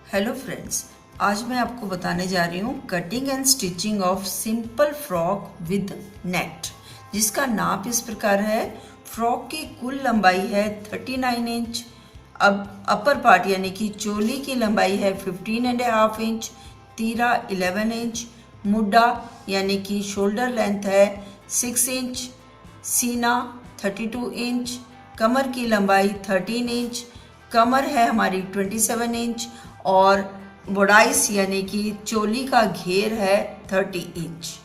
Hello friends, आज मैं आपको बताने जा रही हूँ cutting and stitching of simple frock with net, जिसका नाप इस प्रकार है। फ्रॉक की कुल लंबाई है 39 इंच। अब अपर पार्ट यानी कि चोली की लंबाई है 15.5 इंच, तीरा 11 इंच, मुड्डा यानी कि शोल्डर लेंथ है 6 इंच, सीना 32 इंच, कमर की लंबाई 13 इंच, कमर है हमारी 27 इंच और बोडाइस यानी कि चोली का घेर है 30 इंच।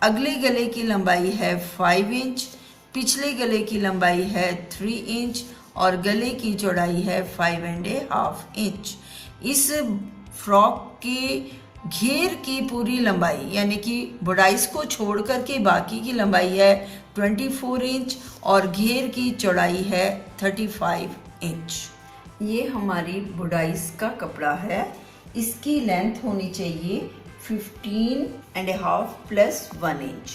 अगले गले की लंबाई है 5 इंच, पिछले गले की लंबाई है 3 इंच और गले की चौड़ाई है 5.5 इंच। इस फ्रॉक के घेर की पूरी लंबाई यानी कि बोडाइस को छोड़ करके बाकी की लंबाई है 24 इंच और घेर की चौड़ाई है 35 इंच। ये हमारी बुडाइस का कपड़ा है। इसकी लेंथ होनी चाहिए 15.5 प्लस 1 इंच,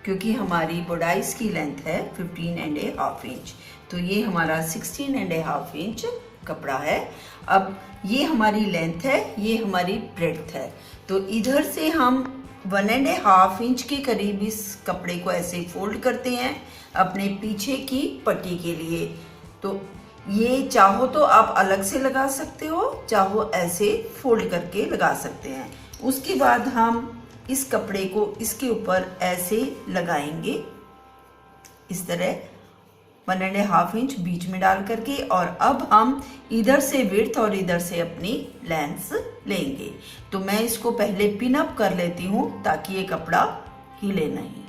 क्योंकि हमारी बुडाइस की लेंथ है 15.5 इंच, तो ये हमारा 16.5 इंच कपड़ा है। अब ये हमारी लेंथ है, ये हमारी ब्रेड्थ है, तो इधर से हम 1.5 इंच के करीब इस कपड़े को ऐसे फोल्ड करते हैं अपने पीछे की पट्टी के लिए। तो ये चाहो तो आप अलग से लगा सकते हो, चाहो ऐसे फोल्ड करके लगा सकते हैं। उसके बाद हम इस कपड़े को इसके ऊपर ऐसे लगाएंगे, इस तरह 1.5 इंच बीच में डाल करके। और अब हम इधर से विड्थ और इधर से अपनी लेंथ लेंगे। तो मैं इसको पहले पिन अप कर लेती हूँ ताकि ये कपड़ा हिले नहीं।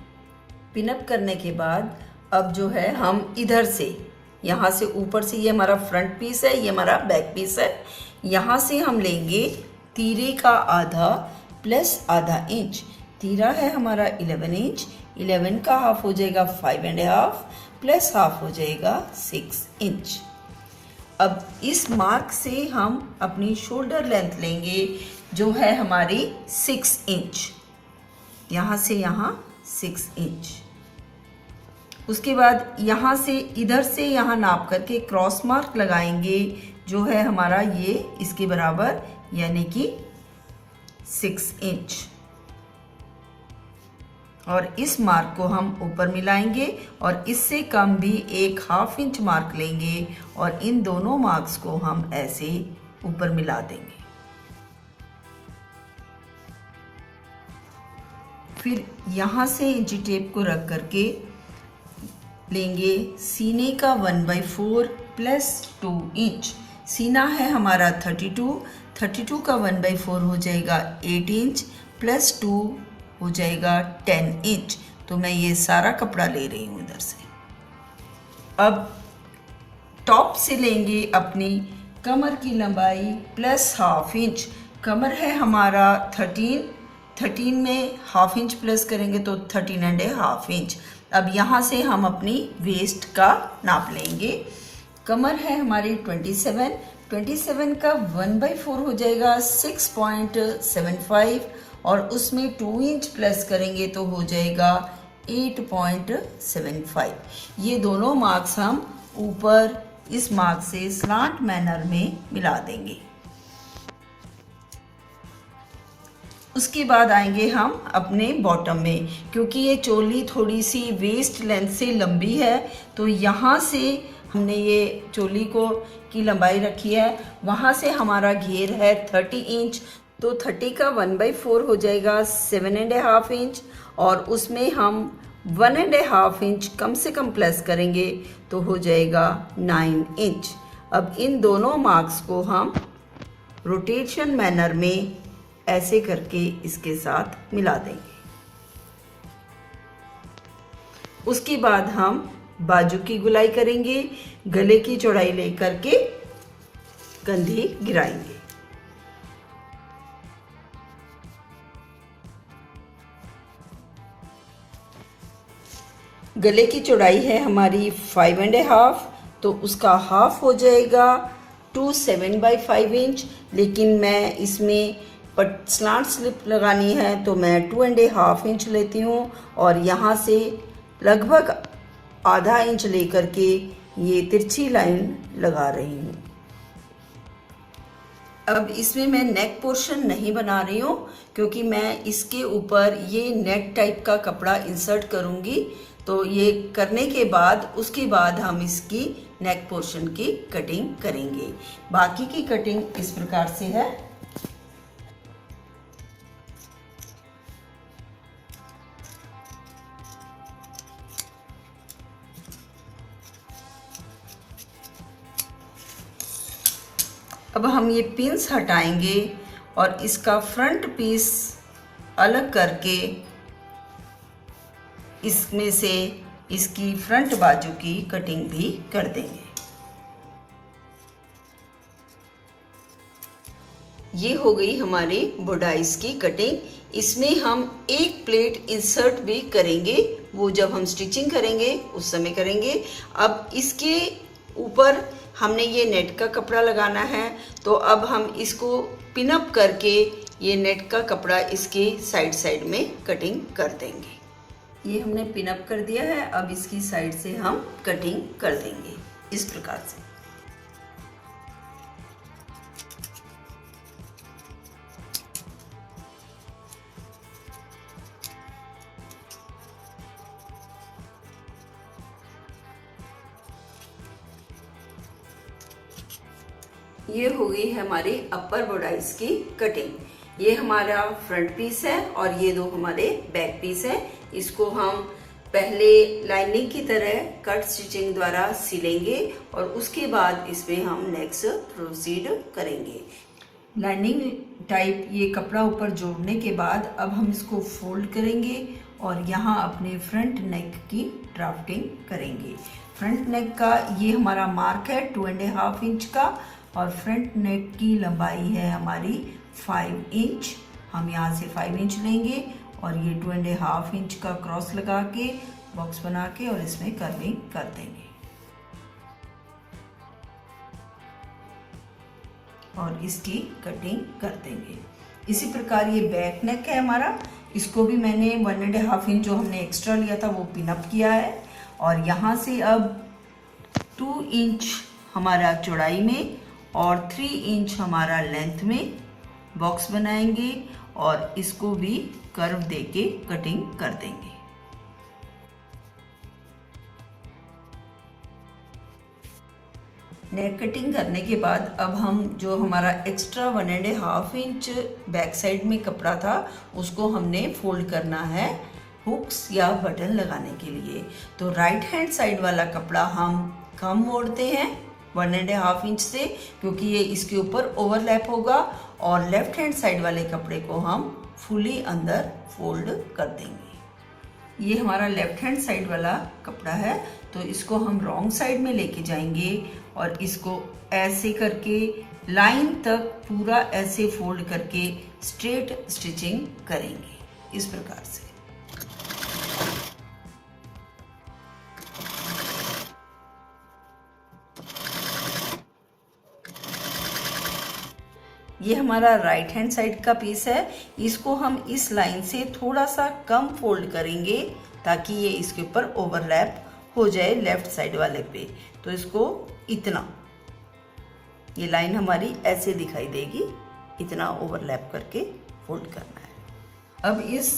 पिन अप करने के बाद अब जो है हम इधर से, यहाँ से ऊपर से, ये हमारा फ्रंट पीस है, ये हमारा बैक पीस है, यहाँ से हम लेंगे तीरे का आधा प्लस आधा इंच। तीरा है हमारा 11 इंच, 11 का हाफ हो जाएगा 5.5 प्लस हाफ हो जाएगा 6 इंच। अब इस मार्क से हम अपनी शोल्डर लेंथ लेंगे जो है हमारी 6 इंच, यहाँ से यहाँ 6 इंच। उसके बाद यहाँ से इधर से यहाँ नाप करके क्रॉस मार्क लगाएंगे जो है हमारा ये इसके बराबर यानी कि 6 इंच। और इस मार्क को हम ऊपर मिलाएंगे और इससे कम भी 1/2 इंच मार्क लेंगे और इन दोनों मार्क्स को हम ऐसे ऊपर मिला देंगे। फिर यहाँ से इंची टेप को रख करके लेंगे सीने का 1/4 प्लस 2 इंच। सीना है हमारा 32 का 1/4 हो जाएगा 8 इंच प्लस 2 हो जाएगा 10 इंच। तो मैं ये सारा कपड़ा ले रही हूँ इधर से। अब टॉप से लेंगे अपनी कमर की लंबाई प्लस हाफ इंच। कमर है हमारा 13 में हाफ इंच प्लस करेंगे तो 13.5 इंच। अब यहाँ से हम अपनी वेस्ट का नाप लेंगे। कमर है हमारी 27 का 1/4 हो जाएगा 6.75 और उसमें 2 इंच प्लस करेंगे तो हो जाएगा 8.75। ये दोनों मार्क्स हम ऊपर इस मार्क से स्लांट मैनर में मिला देंगे। उसके बाद आएंगे हम अपने बॉटम में, क्योंकि ये चोली थोड़ी सी वेस्ट लेंथ से लंबी है, तो यहाँ से हमने ये चोली को की लंबाई रखी है, वहाँ से हमारा घेर है 30 इंच, तो 30 का 1/4 हो जाएगा 7.5 इंच और उसमें हम 1.5 इंच कम से कम प्लस करेंगे तो हो जाएगा 9 इंच। अब इन दोनों मार्क्स को हम रोटेशन मैनर में ऐसे करके इसके साथ मिला देंगे। उसके बाद हम बाजू की गुलाई करेंगे, गले की चौड़ाई लेकर के कंधी गिराएंगे। गले की चौड़ाई है हमारी 5.5, तो उसका हाफ हो जाएगा 7/5 इंच। लेकिन मैं इसमें स्लांट स्लिप लगानी है तो मैं 2.5 इंच लेती हूँ और यहाँ से लगभग आधा इंच लेकर के ये तिरछी लाइन लगा रही हूँ। अब इसमें मैं नेक पोर्शन नहीं बना रही हूँ क्योंकि मैं इसके ऊपर ये नेट टाइप का कपड़ा इंसर्ट करूँगी। तो ये करने के बाद उसके बाद हम इसकी नेक पोर्शन की कटिंग करेंगे। बाकी की कटिंग इस प्रकार से है। अब हम ये पिंस हटाएंगे और इसका फ्रंट पीस अलग करके इसमें से इसकी फ्रंट बाजू की कटिंग भी कर देंगे। ये हो गई हमारी बुडाइस की कटिंग। इसमें हम एक प्लेट इंसर्ट भी करेंगे, वो जब हम स्टिचिंग करेंगे उस समय करेंगे। अब इसके ऊपर हमने ये नेट का कपड़ा लगाना है, तो अब हम इसको पिन अप करके ये नेट का कपड़ा इसके साइड साइड में कटिंग कर देंगे। ये हमने पिन अप कर दिया है। अब इसकी साइड से हम कटिंग कर देंगे इस प्रकार से। ये हो गई है हमारी अपर बुडाइस की कटिंग। ये हमारा फ्रंट पीस है और ये दो हमारे बैक पीस है। इसको हम पहले लाइनिंग की तरह कट स्टिचिंग द्वारा सिलेंगे और उसके बाद इसमें हम नेक्स्ट प्रोसीड करेंगे। लाइनिंग टाइप ये कपड़ा ऊपर जोड़ने के बाद अब हम इसको फोल्ड करेंगे और यहाँ अपने फ्रंट नेक की ड्राफ्टिंग करेंगे। फ्रंट नेक का ये हमारा मार्क है 2.5 इंच का और फ्रंट नेक की लंबाई है हमारी 5 इंच। हम यहाँ से 5 इंच लेंगे और ये 2.5 इंच का क्रॉस लगा के बॉक्स बना के और इसमें कर्विंग कर देंगे और इसकी कटिंग कर देंगे। इसी प्रकार ये बैक नेक है हमारा, इसको भी मैंने 1.5 इंच जो हमने एक्स्ट्रा लिया था वो पिन अप किया है और यहाँ से अब 2 इंच हमारा चौड़ाई में और 3 इंच हमारा लेंथ में बॉक्स बनाएंगे और इसको भी कर्व देके कटिंग कर देंगे। नेक कटिंग करने के बाद अब हम जो हमारा एक्स्ट्रा 1.5 इंच बैक साइड में कपड़ा था उसको हमने फोल्ड करना है हुक्स या बटन लगाने के लिए। तो राइट हैंड साइड वाला कपड़ा हम कम मोड़ते हैं 1.5 इंच से, क्योंकि ये इसके ऊपर ओवरलैप होगा, और लेफ्ट हैंड साइड वाले कपड़े को हम फुली अंदर फोल्ड कर देंगे। ये हमारा लेफ्ट हैंड साइड वाला कपड़ा है, तो इसको हम रॉन्ग साइड में लेके जाएंगे और इसको ऐसे करके लाइन तक पूरा ऐसे फोल्ड करके स्ट्रेट स्टिचिंग करेंगे इस प्रकार से। ये हमारा राइट हैंड साइड का पीस है, इसको हम इस लाइन से थोड़ा सा कम फोल्ड करेंगे ताकि ये इसके ऊपर ओवरलैप हो जाए लेफ्ट साइड वाले पे। तो इसको इतना, ये लाइन हमारी ऐसे दिखाई देगी, इतना ओवरलैप करके फोल्ड करना है। अब इस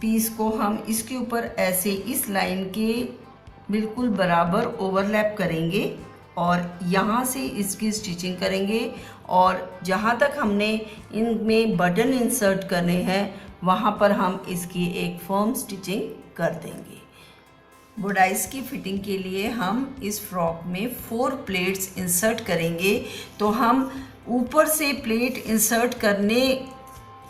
पीस को हम इसके ऊपर ऐसे इस लाइन के बिल्कुल बराबर ओवरलैप करेंगे और यहाँ से इसकी स्टिचिंग करेंगे और जहाँ तक हमने इनमें बटन इंसर्ट करने हैं वहाँ पर हम इसकी एक फर्म स्टिचिंग कर देंगे। बुडाइस की फिटिंग के लिए हम इस फ्रॉक में 4 प्लेट्स इंसर्ट करेंगे। तो हम ऊपर से प्लेट इंसर्ट करने,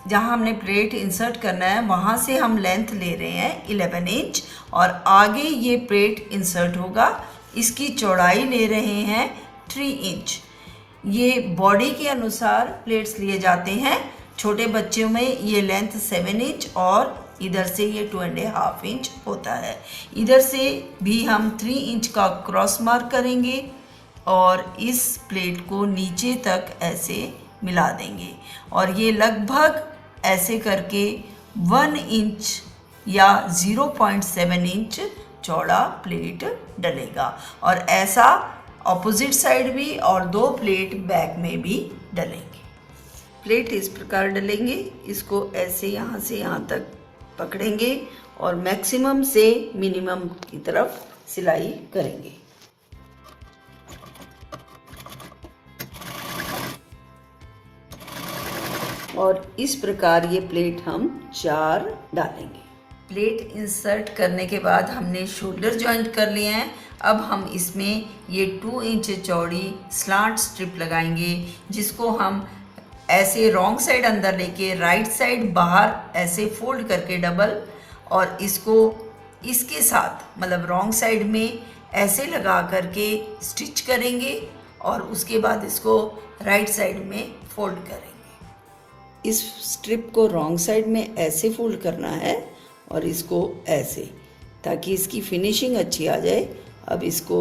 जहाँ हमने प्लेट इंसर्ट करना है वहाँ से हम लेंथ ले रहे हैं 11 इंच और आगे ये प्लेट इंसर्ट होगा, इसकी चौड़ाई ले रहे हैं 3 इंच। ये बॉडी के अनुसार प्लेट्स लिए जाते हैं। छोटे बच्चों में ये लेंथ 7 इंच और इधर से ये 2.5 इंच होता है। इधर से भी हम 3 इंच का क्रॉस मार्क करेंगे और इस प्लेट को नीचे तक ऐसे मिला देंगे और ये लगभग ऐसे करके 1 इंच या 0.7 इंच चौड़ा प्लेट डलेगा और ऐसा ऑपोजिट साइड भी और 2 प्लेट बैक में भी डलेंगे। प्लेट इस प्रकार डलेंगे, इसको ऐसे यहाँ से यहाँ तक पकड़ेंगे और मैक्सिमम से मिनिमम की तरफ सिलाई करेंगे। और इस प्रकार ये प्लेट हम 4 डालेंगे। प्लेट इंसर्ट करने के बाद हमने शोल्डर जॉइंट कर लिए हैं। अब हम इसमें ये 2 इंच चौड़ी स्लांट स्ट्रिप लगाएंगे, जिसको हम ऐसे रॉन्ग साइड अंदर लेके राइट साइड बाहर ऐसे फोल्ड करके डबल, और इसको इसके साथ मतलब रॉन्ग साइड में ऐसे लगा करके स्टिच करेंगे और उसके बाद इसको राइट साइड में फोल्ड करेंगे। इस स्ट्रिप को रॉन्ग साइड में ऐसे फोल्ड करना है और इसको ऐसे, ताकि इसकी फिनिशिंग अच्छी आ जाए। अब इसको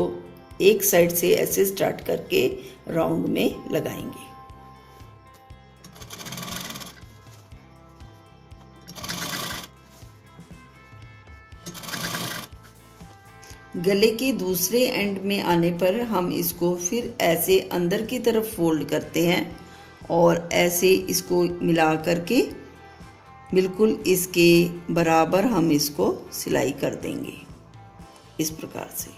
एक साइड से ऐसे स्टार्ट करके राउंड में लगाएंगे। गले के दूसरे एंड में आने पर हम इसको फिर ऐसे अंदर की तरफ फोल्ड करते हैं और ऐसे इसको मिला करके बिल्कुल इसके बराबर हम इसको सिलाई कर देंगे इस प्रकार से।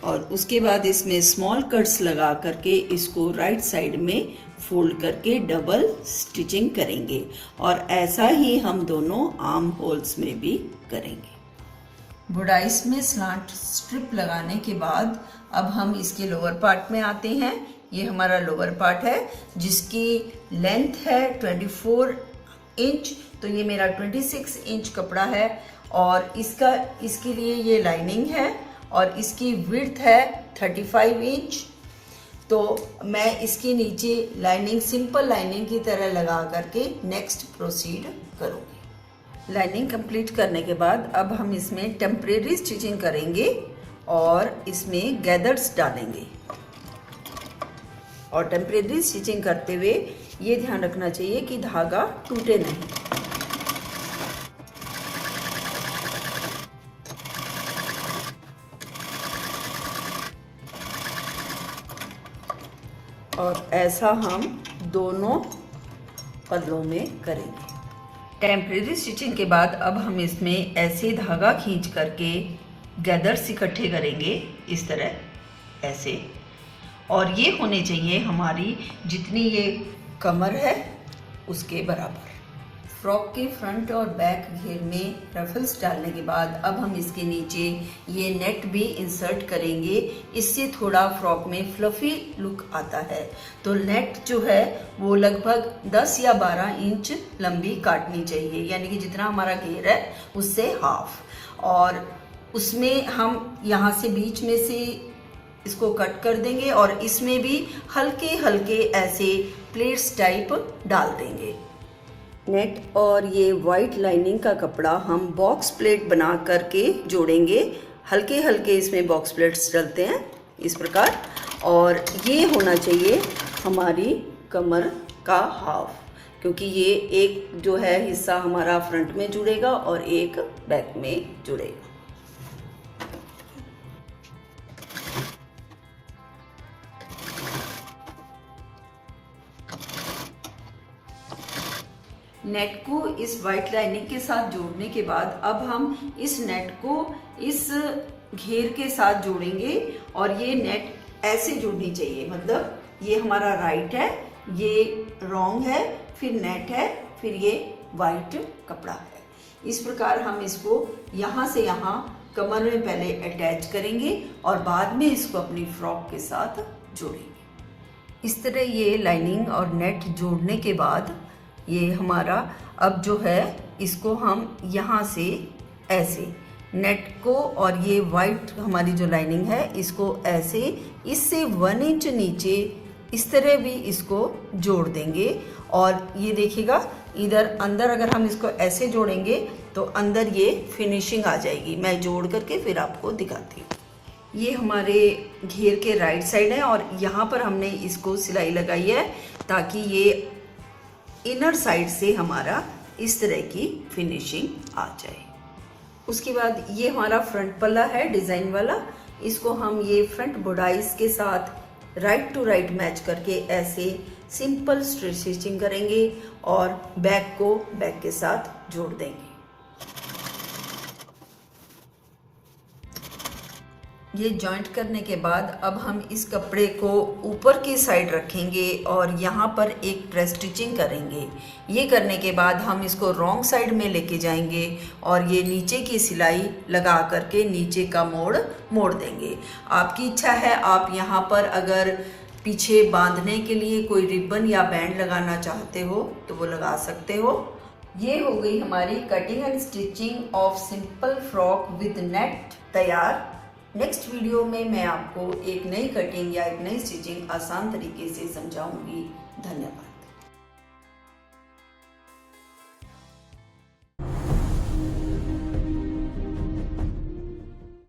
और उसके बाद इसमें स्मॉल कट्स लगा करके इसको राइट साइड में फोल्ड करके डबल स्टिचिंग करेंगे, और ऐसा ही हम दोनों आर्म होल्स में भी करेंगे। बुडाइस में स्लांट स्ट्रिप लगाने के बाद अब हम इसके लोअर पार्ट में आते हैं। ये हमारा लोअर पार्ट है जिसकी लेंथ है 24 इंच, तो ये मेरा 26 इंच कपड़ा है और इसके लिए ये लाइनिंग है और इसकी विड्थ है 35 इंच। तो मैं इसके नीचे लाइनिंग सिंपल लाइनिंग की तरह लगा करके नेक्स्ट प्रोसीड करूँगी। लाइनिंग कंप्लीट करने के बाद अब हम इसमें टेम्परेरी स्टिचिंग करेंगे और इसमें गैदर्स डालेंगे। और टेम्परेरी स्टिचिंग करते हुए ये ध्यान रखना चाहिए कि धागा टूटे नहीं। और ऐसा हम दोनों पल्लों में करेंगे। टेम्परेरी स्टिचिंग के बाद अब हम इसमें ऐसे धागा खींच करके गैदर्स इकट्ठे करेंगे इस तरह ऐसे, और ये होने चाहिए हमारी जितनी ये कमर है उसके बराबर। फ्रॉक के फ्रंट और बैक घेर में रफल्स डालने के बाद अब हम इसके नीचे ये नेट भी इंसर्ट करेंगे। इससे थोड़ा फ्रॉक में फ्लफी लुक आता है। तो नेट जो है वो लगभग 10 या 12 इंच लंबी काटनी चाहिए, यानी कि जितना हमारा घेर है उससे हाफ। और उसमें हम यहाँ से बीच में से इसको कट कर देंगे और इसमें भी हल्के हल्के ऐसे प्लेट्स टाइप डाल देंगे। नेट और ये वाइट लाइनिंग का कपड़ा हम बॉक्स प्लेट बना करके जोड़ेंगे। हल्के हल्के इसमें बॉक्स प्लेट्स डलते हैं इस प्रकार, और ये होना चाहिए हमारी कमर का हाफ, क्योंकि ये एक जो है हिस्सा हमारा फ्रंट में जुड़ेगा और एक बैक में जुड़ेगा। नेट को इस वाइट लाइनिंग के साथ जोड़ने के बाद अब हम इस नेट को इस घेर के साथ जोड़ेंगे और ये नेट ऐसे जुड़नी चाहिए, मतलब ये हमारा राइट है, ये रॉन्ग है, फिर नेट है, फिर ये वाइट कपड़ा है। इस प्रकार हम इसको यहाँ से यहाँ कमर में पहले अटैच करेंगे और बाद में इसको अपनी फ्रॉक के साथ जोड़ेंगे। इस तरह ये लाइनिंग और नेट जोड़ने के बाद ये हमारा अब जो है इसको हम यहाँ से ऐसे नेट को और ये वाइट हमारी जो लाइनिंग है इसको ऐसे इससे 1 इंच नीचे इस तरह भी इसको जोड़ देंगे। और ये देखिएगा इधर अंदर अगर हम इसको ऐसे जोड़ेंगे तो अंदर ये फिनिशिंग आ जाएगी। मैं जोड़ करके फिर आपको दिखाती हूँ। ये हमारे घेर के राइट साइड है और यहाँ पर हमने इसको सिलाई लगाई है ताकि ये इनर साइड से हमारा इस तरह की फिनिशिंग आ जाए। उसके बाद ये हमारा फ्रंट पल्ला है डिज़ाइन वाला, इसको हम ये फ्रंट बुडाइस के साथ राइट टू राइट मैच करके ऐसे सिंपल स्टिचिंग करेंगे और बैक को बैक के साथ जोड़ देंगे। ये जॉइंट करने के बाद अब हम इस कपड़े को ऊपर की साइड रखेंगे और यहाँ पर एक प्रेस स्टिचिंग करेंगे। ये करने के बाद हम इसको रॉन्ग साइड में लेके जाएंगे और ये नीचे की सिलाई लगा करके नीचे का मोड़ देंगे। आपकी इच्छा है, आप यहाँ पर अगर पीछे बांधने के लिए कोई रिबन या बैंड लगाना चाहते हो तो वो लगा सकते हो। ये हो गई हमारी cutting and stitching of simple frock with net तैयार। नेक्स्ट वीडियो में मैं आपको एक नई कटिंग या एक नई स्टिचिंग आसान तरीके से समझाऊंगी। धन्यवाद।